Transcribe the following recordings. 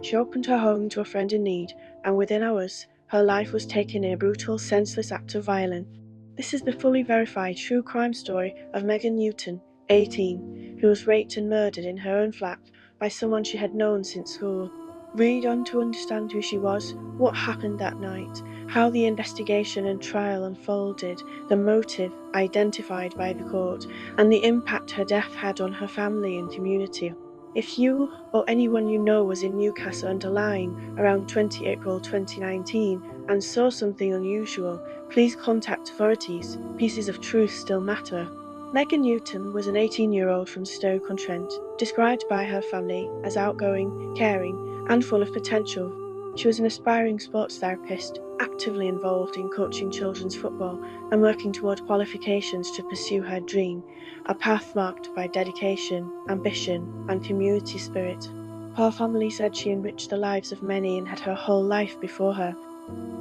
She opened her home to a friend in need, and within hours, her life was taken in a brutal, senseless act of violence. This is the fully verified true crime story of Megan Newton, 18, who was raped and murdered in her own flat by someone she had known since school. Read on to understand who she was, what happened that night, how the investigation and trial unfolded, the motive identified by the court, and the impact her death had on her family and community. If you or anyone you know was in Newcastle under Lyme around 20 April 2019 and saw something unusual, please contact authorities. Pieces of truth still matter. Megan Newton was an 18-year-old from Stoke-on-Trent, described by her family as outgoing, caring, and full of potential. She was an aspiring sports therapist, actively involved in coaching children's football and working toward qualifications to pursue her dream, a path marked by dedication, ambition, and community spirit. Her family said she enriched the lives of many and had her whole life before her.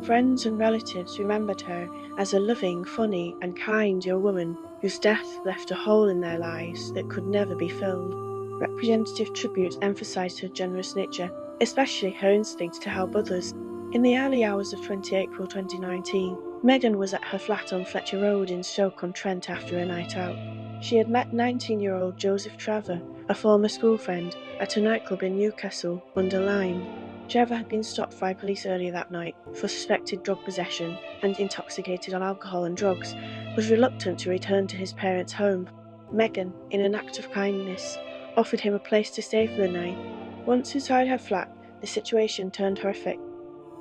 Friends and relatives remembered her as a loving, funny, and kind young woman whose death left a hole in their lives that could never be filled. Representative tributes emphasized her generous nature, especially her instinct to help others. In the early hours of 20 April 2019, Megan was at her flat on Fletcher Road in Stoke-on-Trent after a night out. She had met 19-year-old Joseph Trevor, a former school friend, at a nightclub in Newcastle under Lyme. Trevor had been stopped by police earlier that night for suspected drug possession and intoxicated on alcohol and drugs, was reluctant to return to his parents' home. Megan, in an act of kindness, offered him a place to stay for the night. Once inside her flat, the situation turned horrific.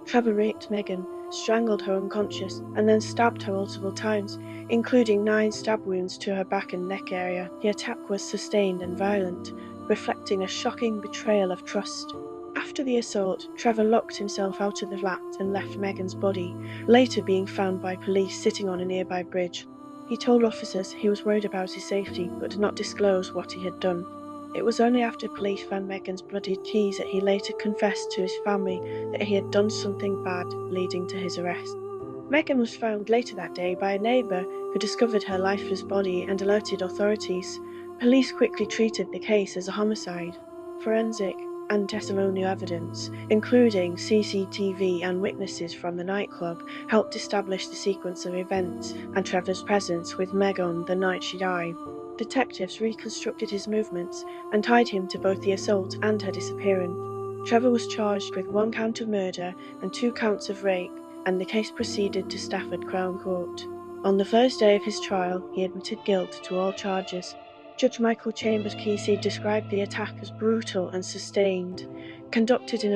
Trevor raped Megan, strangled her unconscious, and then stabbed her multiple times, including 9 stab wounds to her back and neck area. The attack was sustained and violent, reflecting a shocking betrayal of trust. After the assault, Trevor locked himself out of the flat and left Megan's body, later being found by police sitting on a nearby bridge. He told officers he was worried about his safety but did not disclose what he had done. It was only after police found Megan's bloodied keys that he later confessed to his family that he had done something bad, leading to his arrest. Megan was found later that day by a neighbour who discovered her lifeless body and alerted authorities. Police quickly treated the case as a homicide. Forensic and testimonial evidence, including CCTV and witnesses from the nightclub, helped establish the sequence of events and Trevor's presence with Megan the night she died. Detectives reconstructed his movements and tied him to both the assault and her disappearance. Trevor was charged with 1 count of murder and 2 counts of rape, and the case proceeded to Stafford Crown Court. On the first day of his trial, he admitted guilt to all charges. Judge Michael Chambers Kesey described the attack as brutal and sustained, conducted in